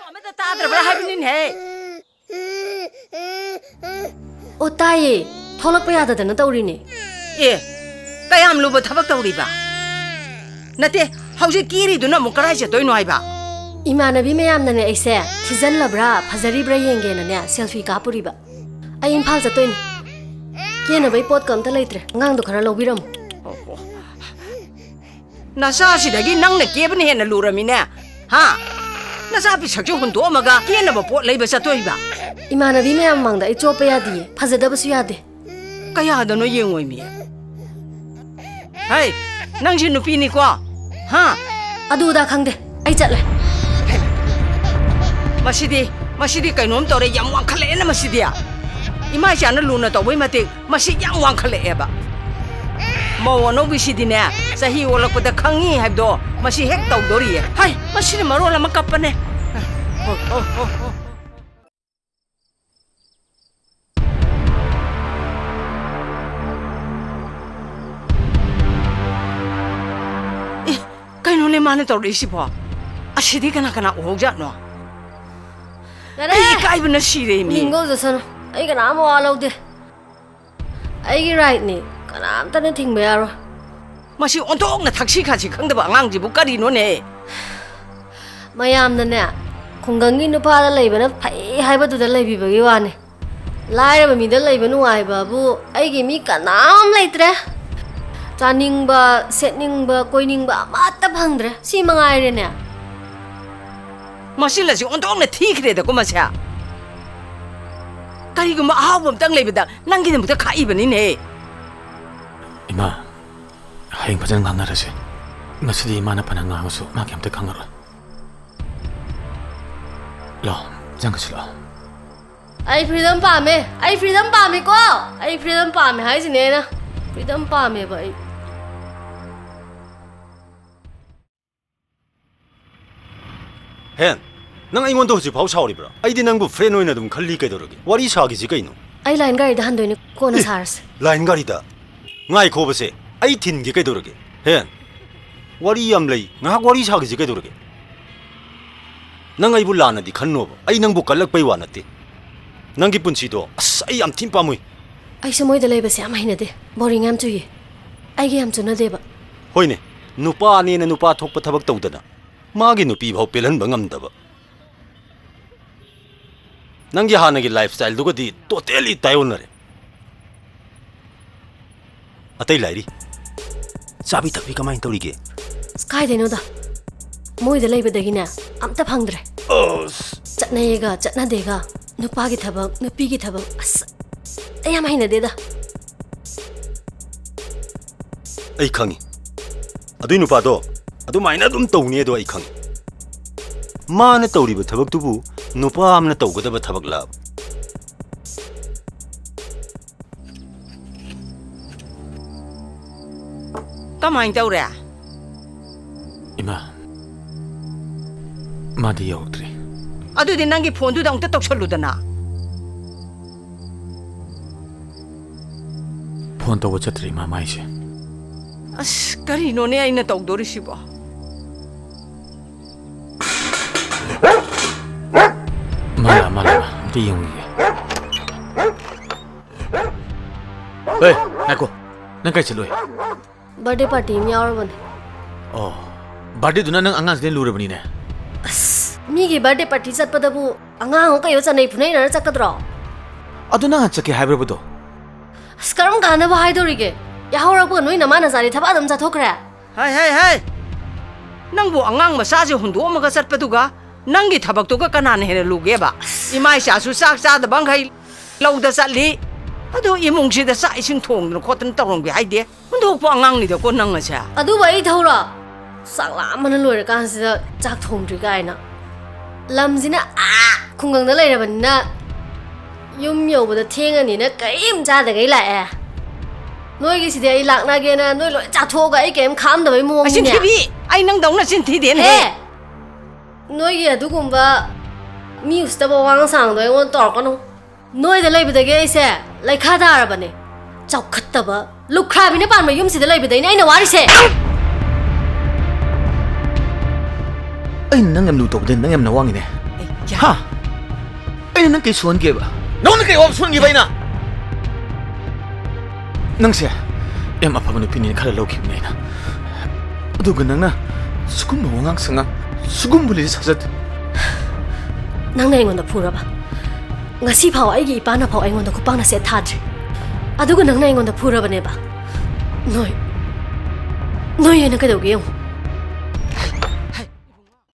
ꯑꯃꯇ ꯇꯥꯗ꯭ꯔꯕ꯭ꯔꯥ ꯍꯥꯏꯕꯅꯤꯅꯦꯍꯦ ꯑꯣ ꯇꯥꯏꯌꯦ ꯊꯣꯛꯂꯛꯄ ꯌꯥꯗꯗꯅ ꯇꯧꯔꯤꯅꯦ ꯑꯦ ꯀꯌꯥꯝ ꯂꯨꯕ ꯊꯕꯛ ꯇꯧꯔꯤꯕ ꯅꯠꯇꯦ ꯍꯧꯖꯤꯛ ꯀꯤꯔꯤꯗꯨꯅ ꯑꯃꯨꯛ ꯀꯔꯥꯏ ꯆꯠꯇꯣꯏꯅꯣ ꯍꯥꯏꯕ 이마나비 ꯃꯌꯥꯝꯅꯅꯦ ꯑꯩꯁꯦ ꯊꯤꯖꯜꯂꯕ꯭ꯔꯥ ꯐꯖꯔꯤꯕ꯭ꯔꯥ ꯌꯦꯡꯒꯦꯅꯅꯦ ꯁꯦꯜꯐꯤ ꯀꯥꯞꯄꯨꯔꯤꯕ ꯑꯩ ꯏꯝꯐꯥꯜ ꯆꯠꯇꯣꯏꯅꯦ ꯀꯦꯅꯕꯩ ꯄꯣꯠꯀ ꯑꯝꯇ ꯂꯩꯇ꯭ꯔꯦ ꯑꯉꯥꯡꯗꯣ ꯈꯔ ꯂꯧꯕꯤꯔꯝꯃꯨ ꯅꯆꯥꯁꯤꯗꯒꯤ ꯅꯪꯅ ꯀꯦꯕꯅ ꯍꯦꯟꯅ ꯂꯨꯔꯝꯃꯤꯅꯦ ꯍꯥ ꯅꯆꯥ ꯄꯤꯁꯛꯁꯨ ꯍꯨꯟꯗꯣꯛꯑꯝꯃꯒ ꯀꯦꯅꯕ ꯄꯣꯠ ꯂꯩꯕ ꯆꯠꯇꯣꯏꯕ 이마나비 ꯃꯌꯥꯝ ꯃꯃꯥꯡꯗ ꯑꯩ ꯆꯣꯞꯄ ꯌꯥꯗꯤꯌꯦ ꯐꯖꯗꯕꯁꯨ ꯌꯥꯗꯦ ꯀꯌꯥꯗꯅꯣ ꯌꯦꯡꯉꯣꯏꯃꯤ ꯍꯩ ꯅꯪꯁꯤ ꯅꯨꯄꯤꯅꯤꯀꯣ ꯍꯥ ꯑꯗꯨꯗ ꯈꯪꯗꯦ ꯑꯩ ꯆꯠꯂꯦ ꯃꯁꯤꯗꯤ ꯀꯩꯅꯣꯝ ꯇꯧꯔꯦ ꯌꯥꯝ ꯋꯥꯡꯈꯠꯂꯛꯑꯦꯅ ꯃꯁꯤꯗꯤ ꯏꯃꯥ ꯏꯆꯥꯅ ꯂꯨꯅ ꯇꯧꯕꯩ ꯃꯇꯤꯛ ꯃꯁꯤ ꯌꯥꯝ ꯋꯥꯡꯈꯠꯂꯛꯑꯦꯕ ꯃꯧ ꯑꯅꯧꯕꯤꯁꯤꯗꯤꯅꯦ ꯆꯍꯤ ꯑꯣꯜꯂꯛꯄꯗ ꯈꯪꯉꯤ ꯍꯥꯏꯕꯗꯣ ꯃꯁꯤ ꯍꯦꯛ ꯇꯧꯗꯣꯔꯤꯌꯦ ꯍꯥꯏ ꯃꯁꯤꯅ ꯃꯔꯣꯜ ꯑꯃ ꯀꯞꯄꯅꯦ ꯀꯩꯅꯣꯅꯦ ꯃꯥꯅ ꯇꯧꯔꯛꯏꯁꯤꯕꯣ ꯑꯁꯤꯗꯤ ꯀꯅꯥ ꯎꯍꯧꯖꯥꯠꯅꯣ ꯑꯩ ꯏꯀꯥꯏꯕꯅ ꯁꯤꯔꯦꯃꯤ ꯅꯤꯡꯒꯧꯖꯁꯅꯨ ꯑꯩ ꯀꯅꯥꯝ ꯋꯥ ꯂꯧꯗꯦ ꯑꯩꯒꯤ ꯔꯥꯏꯠꯅꯤ ꯀꯅꯥꯝꯇꯅ ꯊꯤꯡꯕ ꯌꯥꯔꯣꯏ ꯃꯁꯤ ꯑꯣꯟꯊꯣꯛꯅ ꯊꯛꯁꯤ ꯈꯥꯁꯤ ꯈꯪꯗꯕ ꯑꯉꯥꯡꯁꯤꯕꯨ ꯀꯔꯤꯅꯣꯅꯦ ꯃꯌꯥꯝꯅꯅꯦ ꯈꯨꯡꯒꯪꯒꯤ ꯅꯨꯄꯥꯗ ꯂꯩꯕꯅ ꯐꯩ ꯍꯥꯏꯕꯗꯨꯗ ꯂꯩꯕꯤꯕꯒꯤ ꯋꯥꯅꯤ ꯂꯥꯏꯔꯕ ꯃꯤꯗ ꯂꯩꯕ ꯅꯨꯡꯉꯥꯏꯕꯕꯨ ꯑꯩꯒꯤ ꯃꯤ ꯀꯅꯥꯝ ꯂꯩꯇ꯭ꯔꯦ ꯆꯥꯅꯤꯡꯕ ꯁꯦꯠꯅꯤꯡꯕ ꯀꯣꯏꯅꯤꯡꯕ ꯑꯃꯠꯇ ꯐꯪꯗ꯭ꯔꯦ ꯁꯤ ꯃꯉꯥꯏꯔꯦꯅꯦ ꯃꯁꯤꯂꯁꯤ ꯑꯣꯟꯊꯣꯛꯅ ꯊꯤꯈ꯭ꯔꯦꯗꯀꯣ ꯃꯁꯦ ꯀꯔꯤꯒꯨꯝꯕ ꯑꯍꯥꯎꯕ ꯑꯝꯇꯪ ꯂꯩꯕꯗ ꯅꯪꯒꯤꯗꯃꯛꯇ ꯈꯥꯛꯏꯕꯅꯤꯅꯦ 이마 하행 파장 강나라시 나시디 이마나 파낭 강하수 마기 암때 강나라 라 장가실라 ꯑꯩ ꯐ꯭ꯔꯤꯗꯝ ꯄꯥꯝꯃꯦ ꯑꯩ ꯐ꯭ꯔꯤꯗꯝ ꯄꯥꯝꯃꯦꯀꯣ ꯑꯩ ꯐ꯭ꯔꯤꯗꯝ ꯄꯥꯝꯃꯦ ꯍꯥꯏꯁꯤꯅꯦꯅ ꯐ꯭ꯔꯤꯗꯝ ꯄꯥꯝꯃꯦꯕ ꯑꯩ ꯍꯦꯟ ꯅꯪ ꯑꯩꯉꯣꯟꯗ ꯍꯧꯖꯤꯛꯐꯥꯎ ꯁꯥꯎꯔꯤꯕ꯭ꯔꯥ ꯑꯩꯗꯤ ꯅꯪꯕꯨ ꯐ꯭ꯔꯦꯟ ꯑꯣꯏꯅ ꯑꯗꯨꯝ ꯈꯜꯂꯤ ꯀꯩꯗꯧꯔꯒꯦ ꯋꯥꯔꯤ ꯁꯥꯒꯤꯁꯤ ꯀꯩꯅꯣ ꯑꯩ ꯂꯥꯏꯟ ꯒꯥꯔꯤꯗ ꯍꯟꯗꯣꯏꯅꯦ ꯀꯣꯟꯅ ꯁꯥꯔꯁꯦ ꯂꯥꯏꯟ ꯒꯥꯔꯤꯗ ꯉꯥꯏꯈꯣꯕꯁꯦ ꯑꯩ ꯊꯤꯟꯒꯦ ꯀꯩꯗꯧꯔꯒꯦ ꯍꯦꯟ ꯋꯥꯔꯤ ꯌꯥꯝ ꯂꯩ ꯉꯥꯏꯍꯥꯛ ꯋꯥꯔꯤ ꯁꯥꯒꯤꯁꯤ ꯀꯩꯗꯧꯔꯒꯦ ꯅꯪ ꯑꯩꯕꯨ ꯂꯥꯟꯅꯗꯤ ꯈꯟꯅꯣꯕ ꯑꯩ ꯅꯪꯕꯨ ꯀꯜꯂꯛꯄꯩ ꯋꯥ ꯅꯠꯇꯦ ꯅꯪꯒꯤ ꯄꯨꯟꯁꯤꯗꯣ ꯑꯁ ꯑꯩ ꯌꯥꯝ ꯊꯤꯅ ꯄꯥꯝꯃꯨꯏ ꯑꯩꯁꯨ ꯃꯣꯏꯗ ꯂꯩꯕꯁꯦ ꯌꯥꯝ ꯍꯩꯅꯗꯦ ꯕꯣꯔꯤꯡ ꯌꯥꯝ ꯆꯨꯏꯌꯦ ꯑꯩꯒꯤ ꯌꯥꯝ ꯆꯨꯅꯗꯦꯕ ꯍꯣꯏꯅꯦ ꯅꯨꯄꯥꯅꯦꯅ ꯅꯨꯄꯥ ꯊꯣꯛꯄ ꯊꯕꯛ ꯇꯧꯗꯅ ꯃꯥꯒꯤ ꯅꯨꯄꯤ ꯐꯥꯎ ꯄꯦꯜꯍꯟꯕ ꯉꯝꯗꯕ ꯅꯪꯒꯤ ꯍꯥꯟꯅꯒꯤ ꯂꯥꯏꯐ ꯁ꯭ꯇꯥꯏꯜꯗꯨꯒꯗꯤ ꯇꯣꯇꯦꯂꯤ ꯇꯥꯏꯑꯣꯟꯅꯔꯦ ꯑꯇꯩ ꯂꯥꯏꯔꯤ ꯆꯥꯕꯤ ꯊꯛꯄꯤ ꯀꯃꯥꯏꯅ ꯇꯧꯔꯤꯒꯦ ꯀꯥꯏꯗꯩꯅꯣꯗ ꯃꯣꯏꯗ ꯂꯩꯕꯗꯒꯤꯅꯦ ꯑꯝꯇ ꯐꯪꯗ꯭ꯔꯦ ꯆꯠꯅꯩꯌꯦꯒ ꯆꯠꯅꯗꯦꯒ ꯅꯨꯄꯥꯒꯤ ꯊꯕꯛ ꯅꯨꯄꯤꯒꯤ ꯊꯕꯛ ꯑꯁ ꯑꯩ ꯌꯥꯝ ꯍꯩꯅꯗꯦꯗ ꯑꯩ ꯈꯪꯉꯤ ꯑꯗꯨꯏ ꯅꯨꯄꯥꯗꯣ ꯑꯗꯨꯃꯥꯏꯅ ꯑꯗꯨꯝ ꯇꯧꯅꯤ ꯑꯗꯣ ꯑꯩ ꯈꯪꯉꯤ ꯃꯥꯅ ꯇꯧꯔꯤꯕ ꯊꯕꯛꯇꯨꯕꯨ ꯅꯨꯄꯥ ꯑꯃꯅ ꯇꯧꯒꯗꯕ ꯊꯕꯛꯂ ꯀꯃꯥꯏꯅ ꯇꯧꯔꯦ 이마 마디 여우들이 ꯑꯗꯨꯗꯤ ꯅꯪꯒꯤ ꯐꯣꯟꯗꯨꯗ ꯑꯃꯨꯛꯇ ꯇꯧꯁꯜꯂꯨꯗꯅ ꯐꯣꯟ ꯇꯧꯕ ꯆꯠꯇ꯭ꯔꯤ ꯏꯃꯥ ꯃꯥꯏꯁꯦ ꯑꯁ ꯀꯔꯤꯅꯣꯅꯦ ꯑꯩꯅ ꯇꯧꯗꯣꯔꯤꯁꯤꯕꯣ 말라 ꯑꯝꯇ ꯌꯦꯡꯉꯨꯒꯦ ꯍꯣꯏ ꯉꯥꯏꯈꯣ ꯅꯪ ꯀꯥꯏ ꯆꯠꯂꯨꯏ ꯕꯔꯊꯗꯦ ꯄꯥꯔꯇꯤ ꯑꯃ ꯌꯥꯎꯔꯕꯅꯦ ꯑꯣ ꯕꯥꯔꯊꯗꯦꯗꯨꯅ ꯅꯪ ꯑꯉꯥꯡꯁꯤꯗꯩ ꯂꯨꯔꯕꯅꯤꯅꯦ ꯑꯁ ꯃꯤꯒꯤ ꯕꯔꯊꯗꯦ ꯄꯥꯔꯇꯤ ꯆꯠꯄꯗꯕꯨ ꯑꯉꯥꯡ ꯀꯩꯌꯣ ꯆꯠꯅꯩ ꯐꯨꯅꯩꯅꯔ ꯆꯠꯀꯗ꯭ꯔꯣ ꯑꯗꯨ ꯅꯪ ꯆꯠꯀꯦ ꯍꯥꯏꯕ꯭ꯔꯕꯗꯣ ꯑꯁ ꯀꯔꯝ ꯀꯥꯟꯗꯕꯨ ꯍꯥꯏꯗꯧꯔꯤꯒꯦ ꯌꯥꯍꯧꯔꯛꯄꯒ ꯅꯣꯏ ꯅꯃꯥ ꯅꯆꯥꯗꯤ ꯊꯕꯛ ꯑꯗꯨꯝ ꯆꯠꯊꯣꯛꯈ꯭ꯔꯦ ꯍꯥꯏ ꯅꯪꯕꯨ ꯑꯉꯥꯡ ꯃꯆꯥꯁꯦ ꯍꯨꯟꯗꯣꯛꯑꯝꯃꯒ ꯆꯠꯄꯗꯨꯒ ꯅꯪꯒꯤ ꯊꯕꯛꯇꯨꯒ ꯀꯅꯥꯅ ꯍꯦꯟꯅ ꯂꯨꯒꯦꯕ ꯏꯃꯥ ꯏꯆꯥꯁꯨ ꯆꯥꯛ ꯆꯥꯗꯕꯈꯩ ꯂꯧꯗ ꯆꯠꯂꯤ ꯑꯗꯣ ꯏꯃꯨꯡꯁꯤꯗ ꯆꯥꯛ ꯏꯁꯤꯡ ꯊꯣꯡꯗꯅ ꯈꯣꯠꯇꯅ ꯇꯧꯔꯝꯒꯦ ꯍꯥꯏꯗꯦ ꯍꯨꯟꯗꯣꯛꯄ ꯑꯉꯥꯡꯅꯤꯗꯀꯣ ꯅꯪꯉꯁꯦ ꯑꯗꯨꯕꯨ ꯑꯩ ꯊꯧꯔꯣ ꯆꯥꯛ ꯂꯥꯝꯕꯅ ꯂꯣꯏꯔꯀꯥꯟꯁꯤꯗ ꯆꯥꯛ ꯊꯣꯡꯗ꯭ꯔꯤ ꯀꯥꯏꯅ ꯂꯝꯁꯤꯅ ꯈꯨꯡꯒꯪꯗ ꯂꯩꯔꯕꯅꯤꯅ ꯌꯨꯝ ꯌꯧꯕꯗ ꯊꯦꯡꯉꯅꯤꯅ ꯀꯔꯤꯝ ꯆꯥꯗꯒꯩ ꯂꯥꯛꯑꯦ ꯅꯣꯏꯒꯤꯁꯤꯗꯤ ꯑꯩ ꯂꯥꯛꯅꯒꯦꯅ ꯅꯣꯏ ꯂꯣꯏ ꯆꯥꯊꯣꯛꯑꯒ ꯑꯩ ꯀꯩꯝ ꯈꯥꯝꯗꯕꯩ ꯃꯑꯣꯡꯅꯤꯅꯦ ꯆꯤꯟꯊꯤꯕꯤ ꯑꯩ ꯅꯪꯗꯧꯅ ꯆꯤꯟꯊꯤꯗꯦꯅꯦ ꯅꯣꯏꯒꯤ ꯑꯗꯨꯒꯨꯝꯕ ꯃꯤ ꯎꯁꯤꯠꯇꯕ ꯋꯥꯉꯥꯡ ꯁꯥꯉꯥꯡꯗꯣ ꯑꯩꯉꯣꯟꯗ ꯇꯧꯔꯛꯀꯅꯨ ꯅꯣꯏꯗ ꯂꯩꯕꯗꯒꯤ ꯑꯩꯁꯦ ꯂꯩꯈꯥ ꯇꯥꯔꯕꯅꯦ ꯆꯥꯎꯈꯠꯇꯕ ꯂꯨꯈ꯭ꯔꯥꯕꯤꯅ ꯄꯥꯟꯕ ꯌꯨꯝꯁꯤꯗ ꯂꯩꯕꯗꯩꯅꯦ ꯑꯩꯅ ꯋꯥꯔꯤꯁꯦ ꯑꯩ ꯅꯪ ꯌꯥꯝ ꯂꯨ ꯇꯧꯕꯗ ꯅꯪ ꯌꯥꯝꯅ ꯋꯥꯡꯉꯤꯅꯦ Ha? Ay nang kay suan ke ba? Nang kay op suan ke ba ina? Nang siya, em apa manu pinin kala lauki na ina. Aduga nang na, sugum mawangang sanga, sugum buli sasat. Nang na ingon da pura ba? Ngasi pao ay gi ipana pao ingon da kupang na set thadri. Aduga nang na ingon da pura ba ne ba? Noi ay nang kadaw giyong.